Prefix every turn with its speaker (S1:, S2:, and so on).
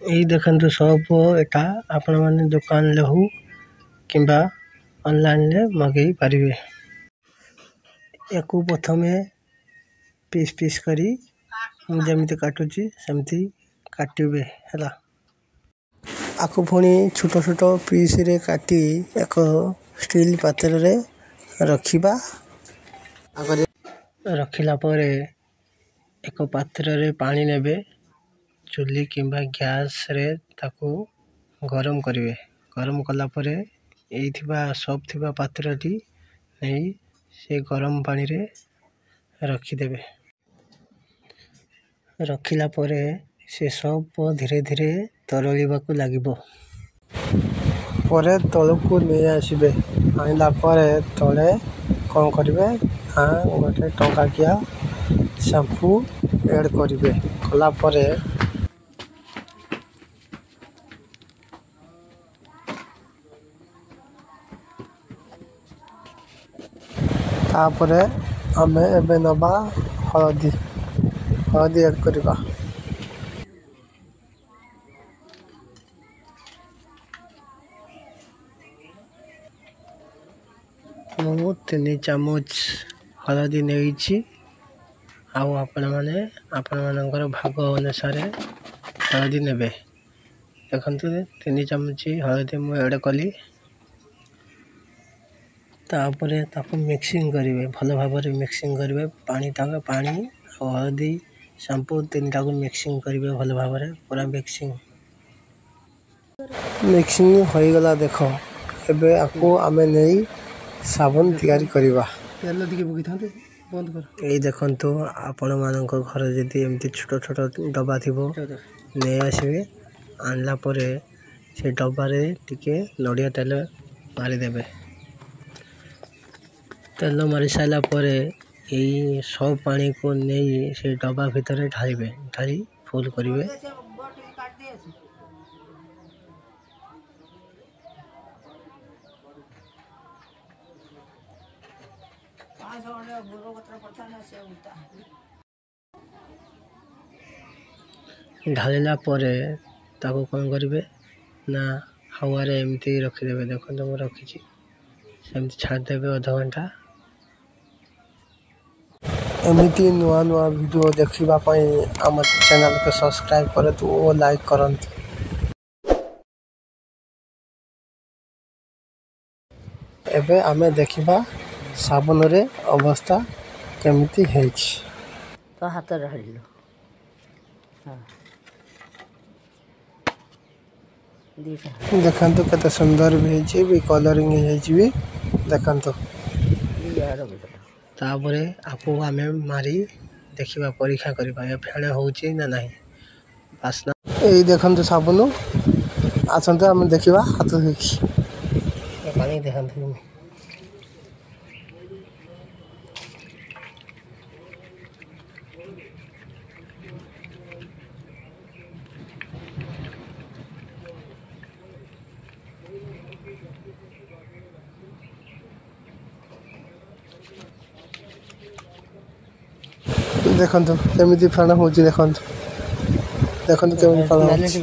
S1: यही देखंतु सब एटा आपण माने दुकान ले हो किंबा ऑनलाइन ले मगेई परिवे। एको प्रथमे पीस पीस करी हम जेमिति काटुची सेमिति काटिबे हला। आकु पुणी छोटो छोटो पीस रे काटी एक स्टील पात्र रे रखिबा। रखिला परे एक पात्र रे पानी नेबे चुली किंबा गैस रे ताकू गरम करिवे। गरम कला परे एई थिबा सब थिबा पात्रटी नै से गरम पानी रे रखी देबे। रखिला परे से सब धीरे धीरे तरलिबा को लागिबो। परे तळकू नै आसीबे। आइला परे तळे कोन करिवे आ गोटे टंका किया शैम्पू ऐड करिवे। कला परे तापरे हमें एबे नबा हळदी हळदी ऐड करिबा। मु 3 चामच हळदी नेइछि आउ आपण मानकर भाग अनुसार हळदी नेबे। देखंतु 3 चामच हळदी मु ऐड कली। तापरे ताको मिक्सिंग करिवे भलो भाबरे मिक्सिंग करिवे। पानी ताको पानी और हळदी शैम्पू तीनटा को मिक्सिंग करिवे भलो भाबरे पूरा मिक्सिंग होई गला। देखो एबे आको आमे नै साबुन तैयारी करिवा। तेल दिके बगी थांते बंद कर। एई देखंतु आपण मानक घर जदी एमती छोटो छोटो डब्बा थिबो नै आसीबे। आनला परे से डब्बा रे टिके नडिया तेल मारी देबे। तेल मारी साइला परे एई सब पानी को नै से डब्बा भीतर ढालिबे। ढाली फुल करिवे। ढालिला परे ताको कोन करिवे ना हवा रे एमती रखि देबे। देखो तो म रखिछि सेमती छाड़ देबे आधा घंटा। एमिति नुआ नुआ वीडियो देखिबा पई हमर चैनल के सब्सक्राइब करतु ओ लाइक करंतु। एबे आमे देखिबा साबुन रे अवस्था केमिति हेछि।
S2: तो हाथ रहलिलो हां
S1: देखंतु कते सुंदर भी हेछि भी कलरिंग हेछि भी देखंतु। तापरे आपको आमे मारी देखिबा परीक्षा करिबा ए फेण होछि ना नाही बासना। एई देखंतु साबुन आछंतु आमे देखिबा हाथ देखि ए पानी देखंतु। देखंतु केमिति फेण होछि। देखंतु केमिति फेण होछि।